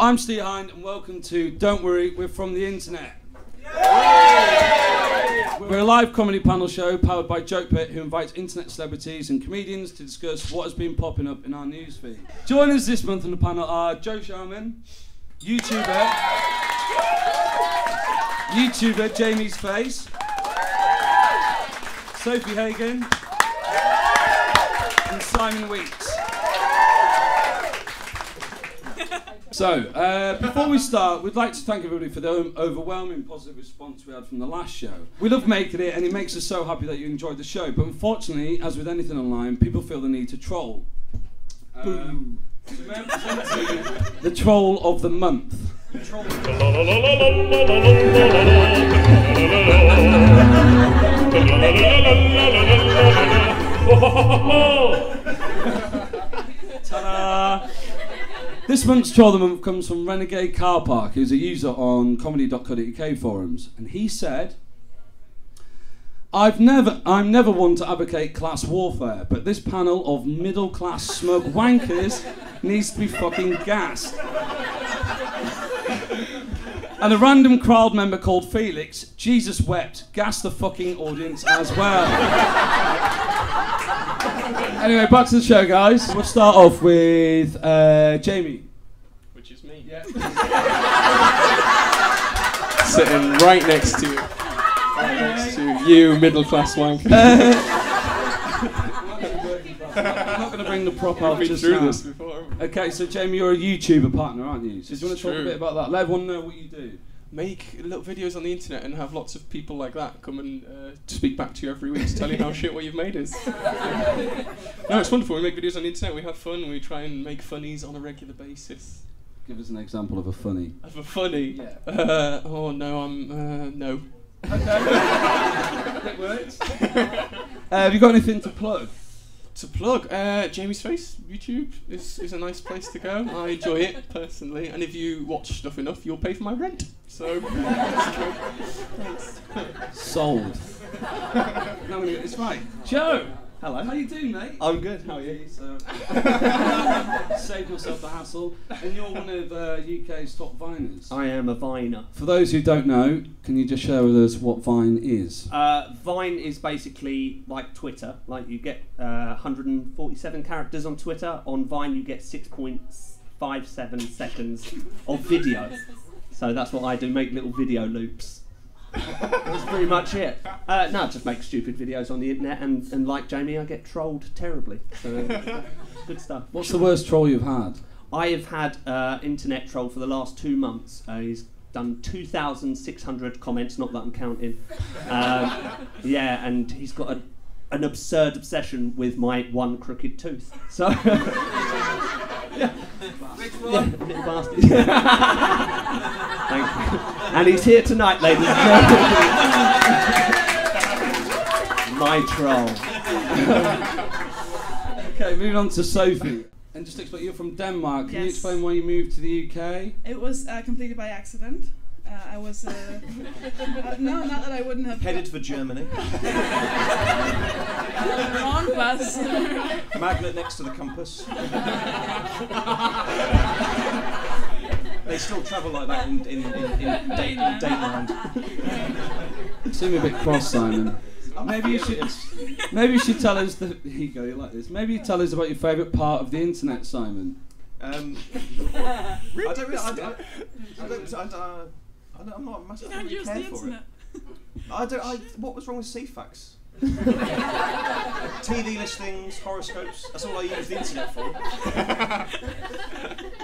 I'm Ste Hinde and welcome to Don't Worry, We're From the Internet. We're a live comedy panel show powered by JokePit, who invites internet celebrities and comedians to discuss what has been popping up in our newsfeed. Joining us this month on the panel are Joe Charman, YouTuber JamiesFace, Sofie Hagen, and Simon Weeks. So, before we start, we'd like to thank everybody for the overwhelming positive response we had from the last show. We love making it and it makes us so happy that you enjoyed the show, but unfortunately, as with anything online, people feel the need to troll. So we're presenting the troll of the month. Ta-da! This month's troll of the month comes from Renegade Car Park, who's a user on comedy.co.uk forums, and he said, I'm never one to advocate class warfare, but this panel of middle-class smug wankers needs to be fucking gassed. And a random crowd member called Felix, Jesus wept, gassed the fucking audience as well. Anyway, back to the show, guys. We'll start off with Jamie. Which is me. Yeah. Sitting right next to you. Right next to you, middle-class wanker. I'm not going to bring the prop out We've just been through now. this before. Okay, so Jamie, you're a YouTuber partner, aren't you? So do you want to talk a bit about that? Let everyone know what you do. Make little videos on the internet and have lots of people like that come and speak back to you every week to tell you how shit what you've made is. No, it's wonderful. We make videos on the internet, we have fun, we try and make funnies on a regular basis. Give us an example of a funny. Of a funny? Yeah. Oh no, no. Okay. It works. Have you got anything to plug? To plug, JamiesFace, YouTube is a nice place to go. I enjoy it personally, and if you watch stuff enough, you'll pay for my rent. So, thanks. Sold. Now I'm going to get this right. Joe! Hello. How you doing, mate? I'm good, how are you? Saved myself the hassle. And you're one of UK's top Viners. I am a Viner. For those who don't know, can you just share with us what Vine is? Vine is basically like Twitter. Like you get 147 characters on Twitter. On Vine you get 6.57 seconds of video. So that's what I do, make little video loops. That's pretty much it. No, just make stupid videos on the internet, and like Jamie, I get trolled terribly. So, good stuff. What's the worst troll you've had? I have had internet troll for the last 2 months. He's done 2,600 comments, not that I'm counting. Yeah, and he's got an absurd obsession with my one crooked tooth. So, yeah. Which one? Yeah, little bastard. Thank you. And he's here tonight, ladies and gentlemen. My troll. Okay, moving on to Sofie. And just explain, you're from Denmark. Can you explain why you moved to the UK? It was completely by accident. I was no, not that I wouldn't have headed for Germany. Wrong bus. Magnet next to the compass. They still travel like that in Dateland. Seem a bit cross, Simon. Maybe you should tell us the. Here you go, you like this. Maybe you tell us about your favourite part of the internet, Simon. I'm not massively You don't use care the for internet. it. What was wrong with CFAX? TV listings, horoscopes. That's all I use the internet for.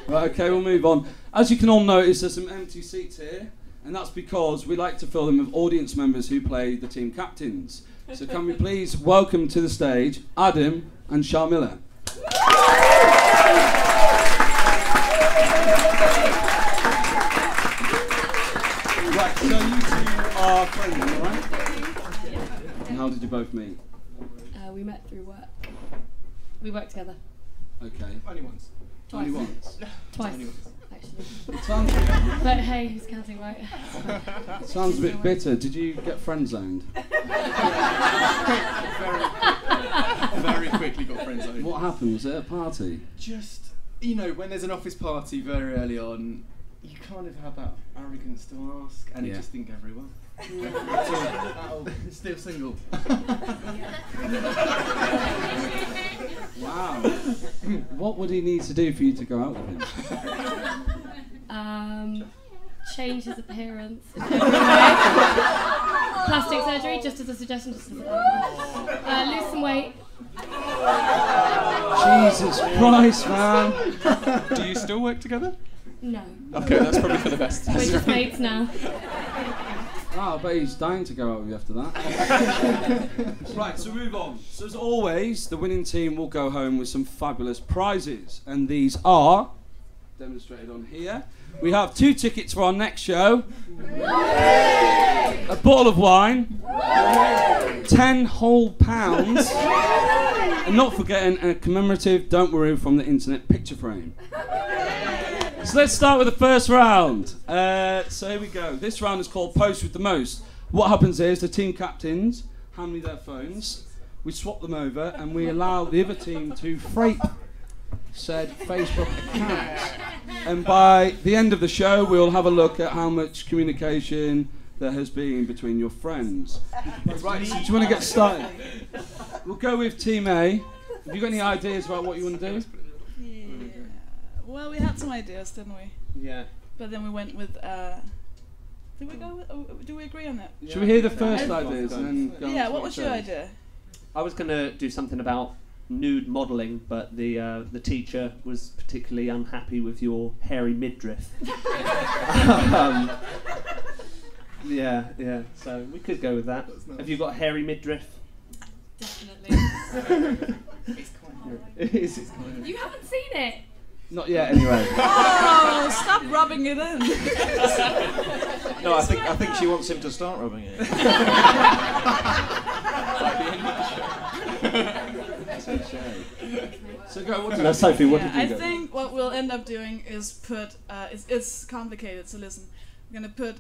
Right, okay, we'll move on. As you can all notice, there's some empty seats here, and that's because we like to fill them with audience members who play the team captains. So can we please welcome to the stage Adam and Sharmila. Right, so you two are friends, right? And how did you both meet? We met through work. We worked together. Okay. Only once. Only once? Twice, actually. It sounds, But hey, who's counting, right? it sounds a bit bitter. Did you get friend zoned? Very quickly got friend zoned. What happened? Was it a party? Just, you know, when there's an office party very early on, you kind of had that arrogance to ask, and it just didn't go very well. So, still single. Wow. What would he need to do for you to go out with him? Change his appearance. Plastic surgery, just as a suggestion. Just as lose some weight. Jesus Christ, man. Do you still work together? No. Okay, that's probably for the best. We're just mates now. Oh, I bet he's dying to go out with you after that. Right, so move on. So as always, the winning team will go home with some fabulous prizes. And these are demonstrated on here. We have 2 tickets for our next show. A bottle of wine. 10 whole pounds. And not forgetting a commemorative Don't Worry from the Internet picture frame. So let's start with the first round. So here we go. This round is called Post with the Most. What happens is the team captains hand me their phones, we swap them over, and we allow the other team to freight said Facebook account. And by the end of the show, we'll have a look at how much communication there has been between your friends. Right, so do you want to get started? We'll go with Team A. Have you got any ideas about what you want to do? Yeah. Well, we had some ideas, didn't we? Yeah. But then we went with. Did we go with? Do we agree on that? Should we hear the first ideas and then go on Yeah. to What was your says? idea? I was going to do something about nude modelling, but the teacher was particularly unhappy with your hairy midriff. Yeah. So we could go with that. Nice. Have you got a hairy midriff? Definitely. It's quite It is. You haven't seen it. Not yet, anyway. Oh, stop rubbing it in. No, I think she wants him to start rubbing it. So go. What No, Sophie, what did you I go? think what we'll end up doing is put. It's complicated. So listen, we're gonna put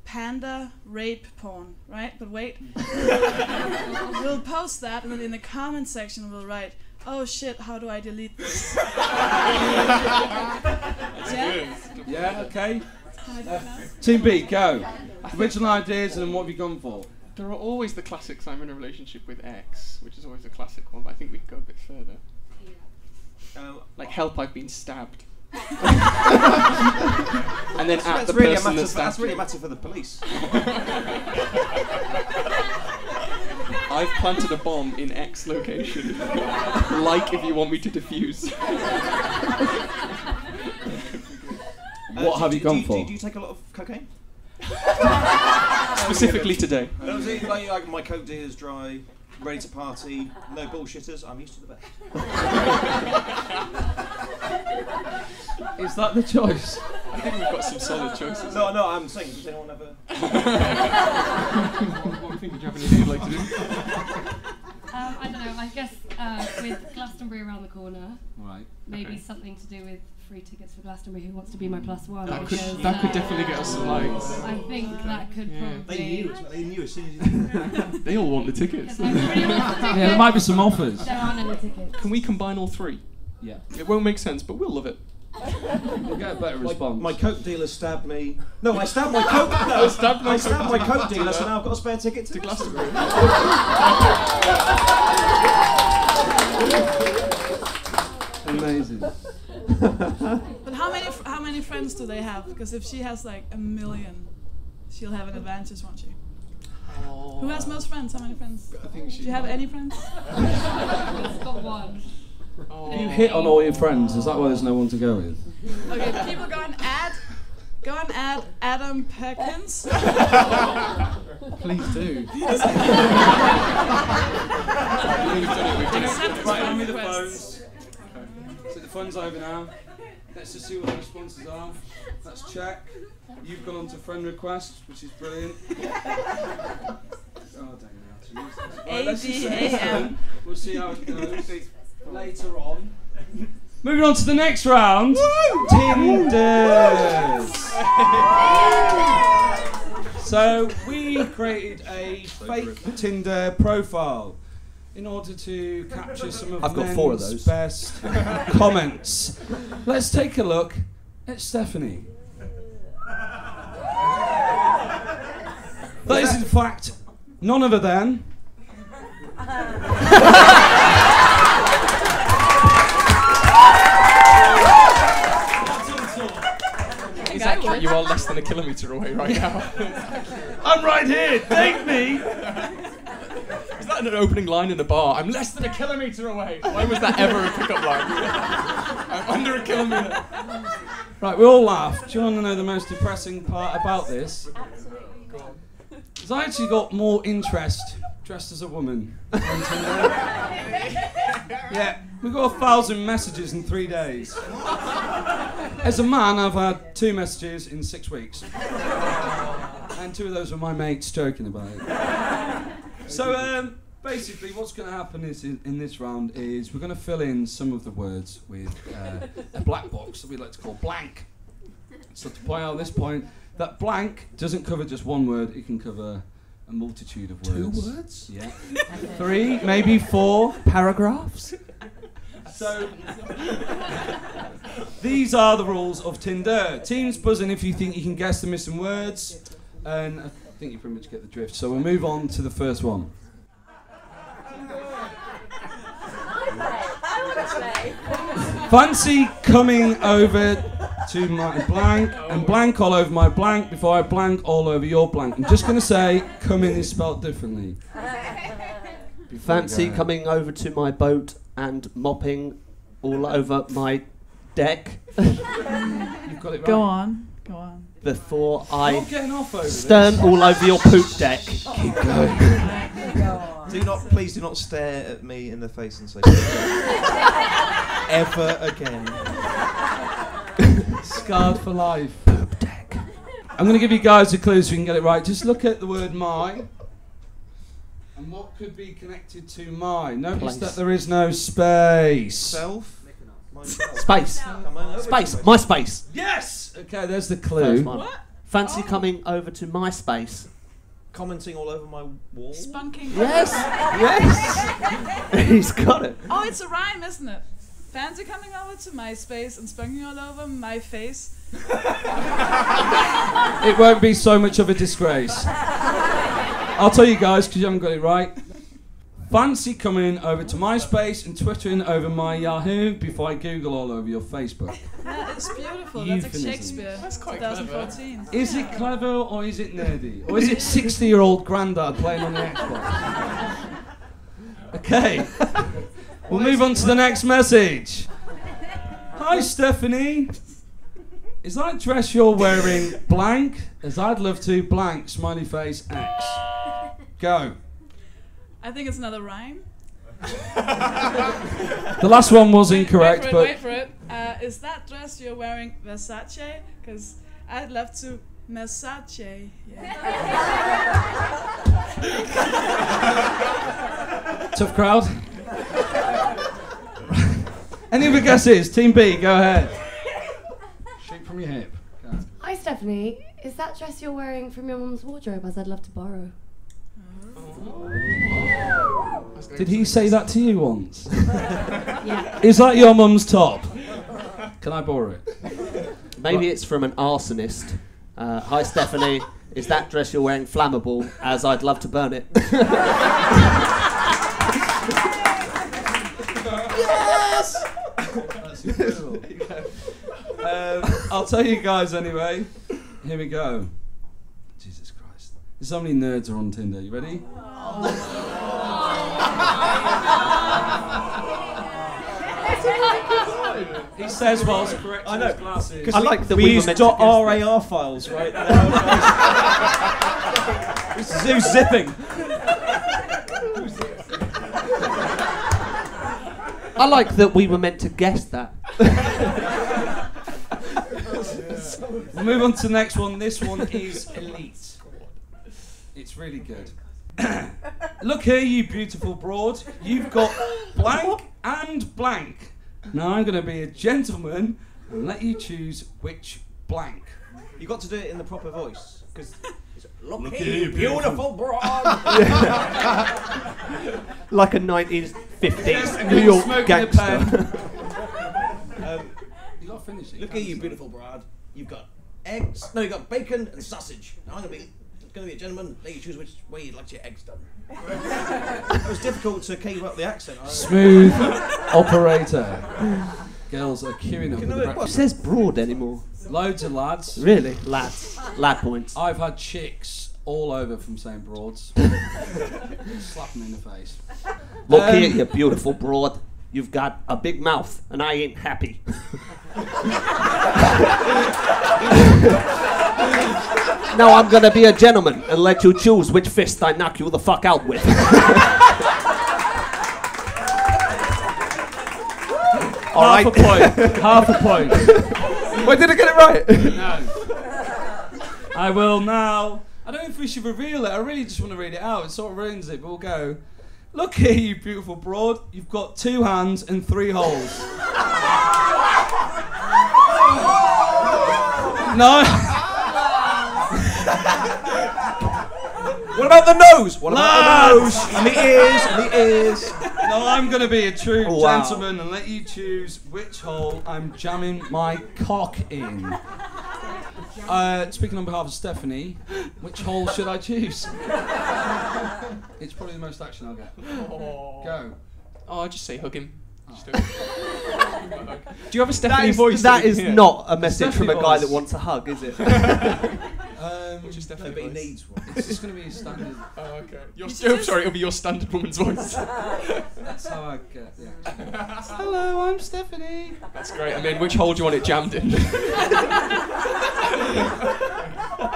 panda rape porn, right? But wait, we'll post that, and then in the comment section we'll write, "Oh shit, how do I delete this?" Yeah. Yeah. Okay. Can I do it now? Team B, go. Original ideas, and then what have you gone for? There are always the classics. I'm in a relationship with X, which is always a classic one, but I think we could go a bit further. Like, help, I've been stabbed. And then at the person that stabbed That's really a you. matter for the police. I've planted a bomb in X location. Like if you want me to defuse. What have you gone for? Do you take a lot of cocaine? Specifically today. No, is it like my coke dealer's dry, ready to party, no bullshitters, I'm used to the best. Is that the choice? I think we've got some solid choices. No, I'm saying, does anyone ever... What do you think? Do you have anything you'd like to do? I don't know. I guess with Glastonbury around the corner, Right. maybe something to do with free tickets for Glastonbury. Who wants to be my +1? That Because, could definitely get us some likes. I think that could probably. They knew as soon as you... They all want the tickets. Everybody wants a ticket. Yeah, there might be some offers. There aren't any tickets. Can we combine all three? Yeah. It won't make sense, but we'll love it. We'll get a better response. My coke dealer stabbed me. No, I stabbed my coke. No, I stabbed my coke dealer, so now I've got a spare ticket to Glastonbury. Amazing. But how many friends do they have? Because if she has like 1 million, she'll have an advantage, won't she? Who has most friends? How many friends? I think Do you have any friends? It's got one. You hit on all your friends. Is that why there's no one to go with? Okay, people go and add Adam Perkins. Please do. We've done it. Right, hand me the phones. So the phone's over now. Let's just see what the responses are. Let's check. You've gone on to friend request, which is brilliant. Oh, dang it. Right, let's just say ADAM. we'll see how it goes later on. Moving on to the next round. Tinders. So we created a fake Tinder profile in order to capture some of I've got men's 4 of those. best comments. Let's take a look at Stephanie. That is in fact none other than. Is that you are less than a kilometre away right now? I'm right here. Take me. Is that an opening line in a bar? I'm less than a kilometre away. Why was that ever a pickup line? I'm under a kilometre. Right, we all laugh. Do you want to know the most depressing part about this? Absolutely. Because I actually got more interest dressed as a woman on Tinder. Yeah, we got 1,000 messages in 3 days. As a man, I've had 2 messages in 6 weeks. And 2 of those were my mates joking about it. So, basically, what's going to happen is in this round is we're going to fill in some of the words with a black box that we like to call blank. So to point out at this point, that blank doesn't cover just one word, it can cover a multitude of words. 2 words? Yeah. 3, maybe 4 paragraphs. So, these are the rules of Tinder. Teams buzz in if you think you can guess the missing words, and I think you pretty much get the drift. So we'll move on to the first one. Fancy coming over to my blank and blank all over my blank before I blank all over your blank. I'm just going to say coming is spelled differently. Fancy coming over to my boat and mopping all over my deck You've got it right. Go on. before You're I getting off over stern all over your poop deck. Keep going. Please do not stare at me in the face and say ever again. Scarred for life. Poop deck. I'm going to give you guys a clue so you can get it right. Just look at the word my. And what could be connected to my? Notice that there is no space. Self. Space. Space. My space. Yes! Okay, there's the clue. What? Fancy coming over to my space. Commenting all over my wall. Spunking. Yes. Yes. He's got it. Oh, it's a rhyme, isn't it? Fancy coming over to my space and spunking all over my face. It won't be so much of a disgrace. I'll tell you guys, because you haven't got it right. Fancy coming over to MySpace and twittering over my Yahoo before I Google all over your Facebook. Yeah, it's beautiful. Euphemism. That's like Shakespeare. That's quite 2014. Is it clever or is it nerdy? Or is it 60-year-old granddad playing on the Xbox? Okay. We'll move on to the next message. Hi, Stephanie. Is that dress you're wearing blank? As I'd love to blank, smiley face, X. Go. I think it's another rhyme. The last one was incorrect, but... Wait for it. Is that dress you're wearing Versace? Because I'd love to massage. Yeah. Tough crowd. Any other guesses? Team B, go ahead. Shoot from your hip. Go. Hi Stephanie, is that dress you're wearing from your mum's wardrobe as I'd love to borrow? Did he say that to you once? Yeah. Is that your mum's top? Can I borrow it? Maybe it's from an arsonist. Hi Stephanie, is that dress you're wearing flammable as I'd love to burn it? Yes! That's incredible. I'll tell you guys anyway. Here we go. Jesus Christ. There's so many nerds are on Tinder. You ready? He says whilst correcting his glasses. I like that we we use were meant to guess .rar files, right? Who's zipping? I like that we were meant to guess that. We'll move on to the next one. This one is elite. It's really good. Look here, you beautiful broad. You've got blank and blank. Now I'm going to be a gentleman and let you choose which blank. You got to do it in the proper voice, because Look here, you beautiful broad. Like a 1950s And New you're York smoking a gangster. You got to finish it. Look at you, beautiful broad. You've got eggs. No, you've got bacon and sausage. Now I'm gonna be going to be a gentleman, let you choose which way you'd like your eggs done. It was difficult to keep up the accent. Smooth operator. Girls are queuing up with the Who breakfast. says broad anymore? Loads of lads. Really? Lads. Lad points. I've had chicks all over from saying broads. Slap them in the face. Look here, you beautiful broad. You've got a big mouth, and I ain't happy. Now I'm gonna be a gentleman and let you choose which fist I knock you the fuck out with. All right. Half a point. Half a point. Wait, did I get it right? No. I will now. I don't know if we should reveal it. I really just want to read it out. It sort of ruins it, but we'll go. Look here, you beautiful broad. You've got 2 hands and 3 holes. No. What about the nose? What about the nose? And the ears, and the ears. No, I'm going to be a true Wow. gentleman and let you choose which hole I'm jamming my cock in. Speaking on behalf of Stephanie, which hole should I choose? It's probably the most action I'll get. Go. Oh, I'll just say hug him. Just do it. Do you have a Stephanie voice? That is Yeah. not a message from a Stephanie guy voice. that wants a hug, is it? What's your Stephanie No, but he voice? needs one. It's just going to be a standard. Oh, okay. just- Sorry, it'll be your standard woman's voice. That's how I get. Yeah. Hello, I'm Stephanie. That's great. I mean, which hole do you want it jammed in?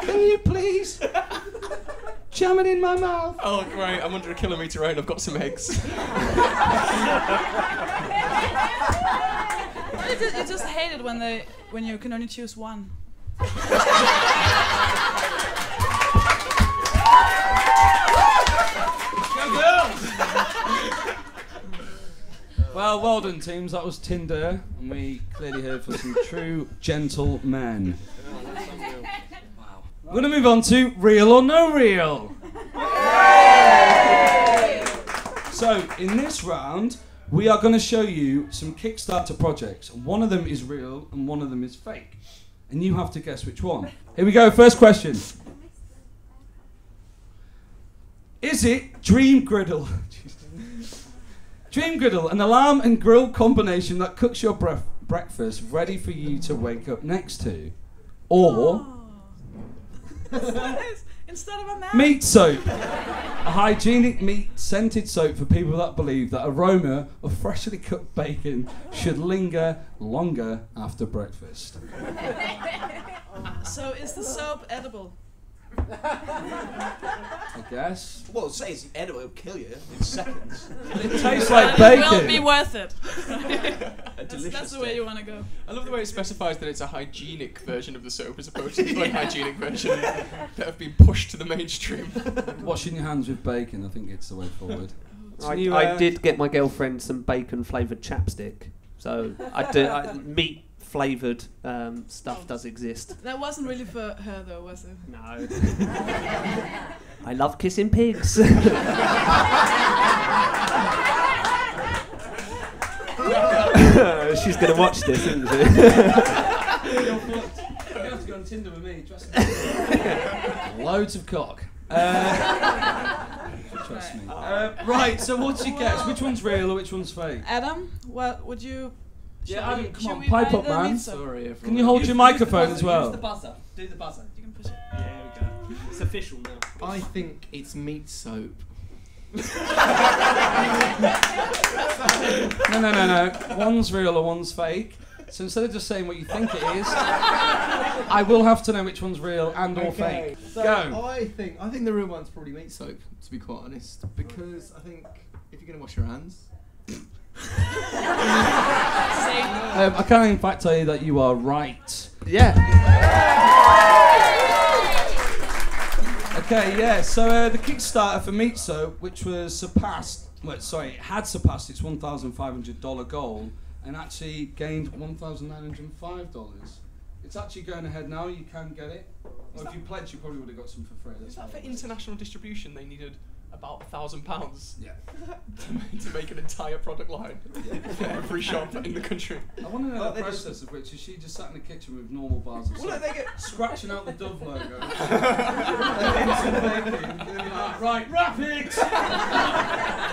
Can you please jam it in my mouth? Oh, great. I'm under a kilometre out and I've got some eggs. You just hate it when you can only choose one. Well done, teams. That was Tinder, and we clearly heard from some true gentlemen. Wow. We're going to move on to real or no real. So, in this round, we are going to show you some Kickstarter projects. One of them is real, and one of them is fake. And you have to guess which one. Here we go. First question. Is it Dream Griddle? Dream Griddle, an alarm and grill combination that cooks your breakfast ready for you to wake up next to? Or Instead of a man. meat soap, a hygienic meat scented soap for people that believe that aroma of freshly cooked bacon should linger longer after breakfast. So is the soap edible? I guess. Well, say it's edible, it'll kill you in seconds. It tastes like It will be bacon. worth it. A delicious That's the way you want to go. I love the way it specifies that it's a hygienic version of the soap as opposed to the unhygienic version that have been pushed to the mainstream. Washing your hands with bacon, I think it's the way forward. I did get my girlfriend some bacon flavoured chapstick. So meat flavoured stuff does exist. That wasn't really for her though, was it? No. I love kissing pigs. She's going to watch this, isn't she? You have to go on Tinder with me. Trust me. Loads of cock. Trust me. Right, so what's your guess? Which one's real or which one's fake? Adam, what would you? Yeah, shall Adam, we- come shall on, we pipe buy up, the man. meat soap? Sorry, everyone. Can you hold your microphone as well? Use the buzzer. Do the buzzer. You can push it. Yeah, here we go. It's official now. I think it's meat soap. No. One's real or one's fake. So instead of just saying what you think it is, I will have to know which one's real and or fake. So Go. I think the real one's probably meat soap, to be quite honest, because I think if you're going to wash your hands. I can in fact tell you that you are right. Yeah. Okay, yeah, so the Kickstarter for Meat Soap, which was surpassed, it had surpassed its $1,500 goal and actually gained $1,905. It's actually going ahead now, you can get it. Or if you pledge, you probably would have got some for free. Is that for international distribution? They needed about £1,000 Yeah. to make an entire product line for every shop in the country. I want to know the process of which is she just sat in the kitchen with normal bars of soap, scratching out the Dove logo. Right, wrap it!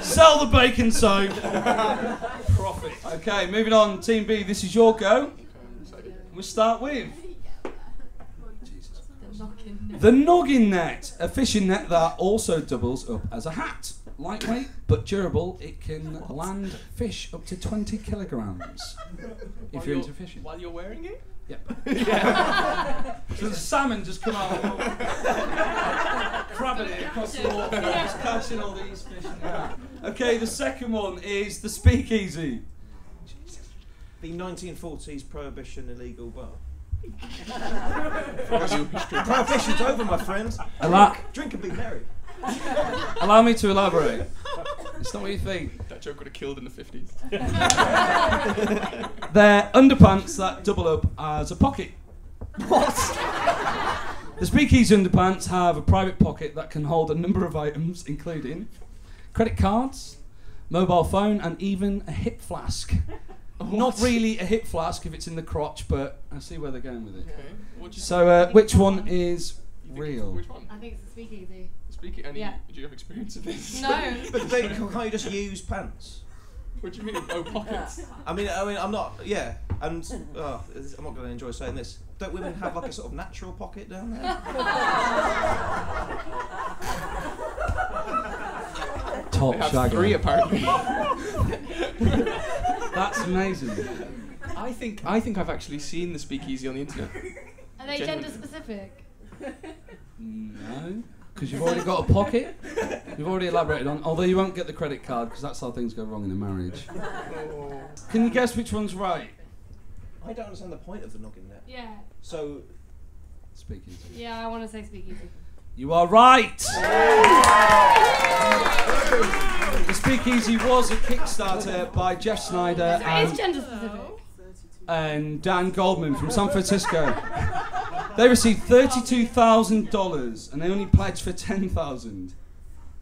Sell the bacon soap! Profit. Okay, moving on. Team B, this is your go. We'll start with the noggin net, a fishing net that also doubles up as a hat. Lightweight but durable, it can land fish up to 20 kilograms if you're into fishing. While you're wearing it? Yep. Yeah. So the salmon just come out crabbing it across the water, just catching all these fish in the hat. Okay, the second one is the speakeasy. The 1940s prohibition illegal bar. Prohibition's over, my friend. Drink and be merry. Allow me to elaborate. It's not what you think. That joke would have killed in the 50s. They're underpants that double up as a pocket. What? The speakeasy underpants have a private pocket that can hold a number of items, including credit cards, mobile phone, and even a hip flask. Not really a hip flask if it's in the crotch, but I see where they're going with it. Okay. So, which one is real? Which one? I think it's the speakeasy. Do you have experience of this? No. But can't you just use pants? What do you mean? Oh, pockets. I mean, I'm not. Yeah, and I'm not going to enjoy saying this. Don't women have like a sort of natural pocket down there? Top They have shagger. 3 apparently. That's amazing. I think I've actually seen the speakeasy on the internet. Are they gender specific? No, because you've already got a pocket. You've already elaborated on. Although you won't get the credit card because that's how things go wrong in a marriage. Can you guess which one's right? I don't understand the point of the noggin net. Yeah. So, speakeasy. Yeah, I want to say speakeasy. You are right. The speakeasy was a Kickstarter by Jeff Snyder So it is gender specific. and Dan Goldman from San Francisco. They received $32,000 and they only pledged for $10,000.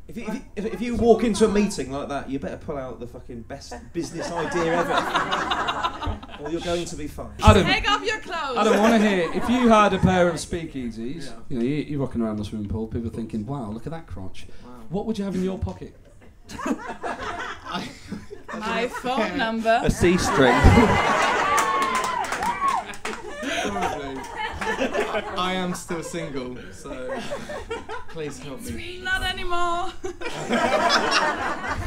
if you walk into a meeting like that, you better pull out the fucking best business idea ever, or you're going to be fine. Adam, take off your clothes. I don't want to hear. If you had a pair of speakeasies, you know, you're rocking around the swimming pool, people are thinking, wow, look at that crotch. Wow. What would you have in your pocket? My phone number. A C string. I am still single, so please help me. Not anymore.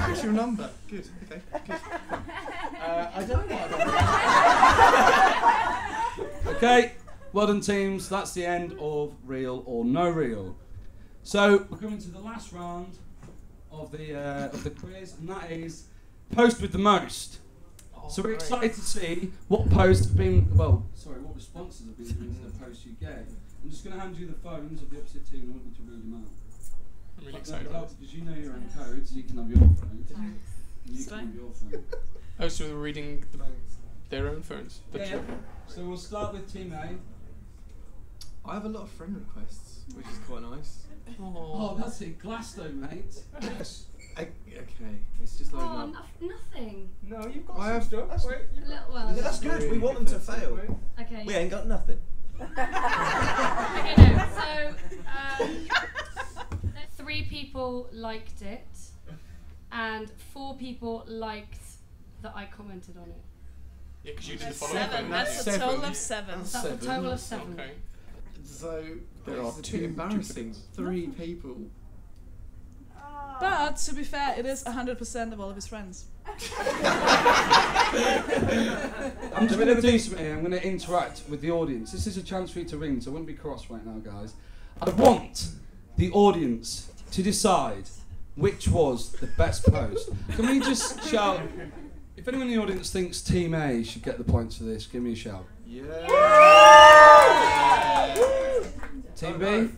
What's your number? Good. Okay. Good. I don't know what Okay, well done teams, that's the end of Real or No Real. So we're coming to the last round of the quiz, and that is Post with the Most. So we're excited to see what posts have been, what responses have been given to the posts you gave. I'm just going to hand you the phones of the opposite team and I want you to read them out. I'm really excited. Because you know your own code, so you can have your phone. And you can have your phone. Oh, so we're reading their own phones? Yeah. So we'll start with Team A. I have a lot of friend requests, which is quite nice. Oh, that's it, Glasto, mate. Okay, it's just loading up. Nothing. No, you've got I have stuff. A little well. Yeah, that's good. We want them to fail. Okay. We ain't got nothing. Okay, no. So, 3 people liked it, and 4 people liked that I commented on it. Yeah, because you did the That's follow-up. 7. That's a total of 7. That's a total of 7. Okay. So There are it's a bit 2 embarrassing. 3 people. But to be fair, it is 100% of all of his friends. I'm just going to do something here. I'm going to interact with the audience. This is a chance for you to ring, so I wouldn't be cross right now, guys. I want the audience to decide which was the best post. Can we just shout? If anyone in the audience thinks Team A should get the points for this, give me a shout. Yeah. Team B?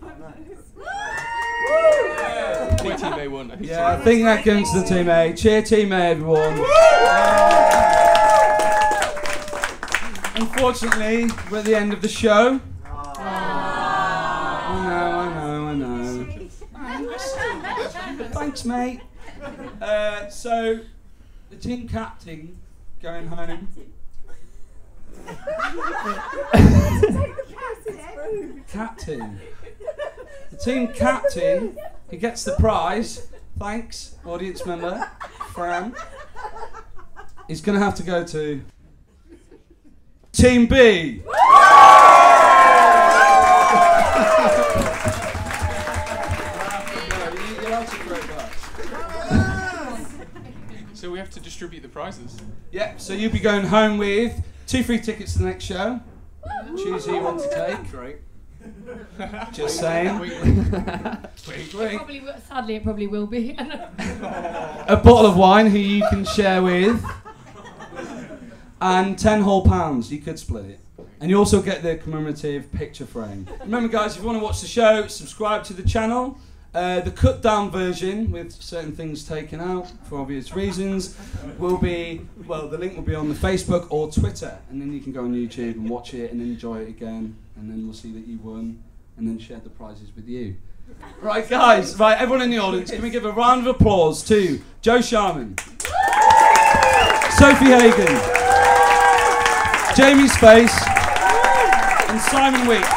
Team A won, I think. Yeah, I think that goes to the Team A. Cheer Team A, everyone. Unfortunately, we're at the end of the show. I know. Thanks, mate. So, the team captain going home. Captain. The team captain, he gets the prize. Thanks, audience member, Fran. He's going to have to go to Team B. So we have to distribute the prizes. Yep, so you'll be going home with 2 free tickets to the next show. Choose who you want to take. Great. Just saying. Sadly, it probably will be. A bottle of wine who you can share with. And 10 whole pounds, you could split it. And you also get the commemorative picture frame. Remember guys, if you want to watch the show, subscribe to the channel. The cut down version with certain things taken out for obvious reasons will be, well, the link will be on the Facebook or Twitter, and then you can go on YouTube and watch it and enjoy it again, and then we'll see that you won and then share the prizes with you. Right guys, right, everyone in the audience, can we give a round of applause to Joe Charman, Sofie Hagen, JamiesFace and Simon Weeks.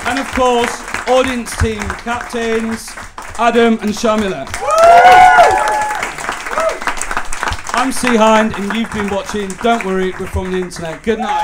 And of course, audience team captains, Adam and Shamila. I'm Ste Hinde and you've been watching Don't Worry, We're From the Internet. Good night.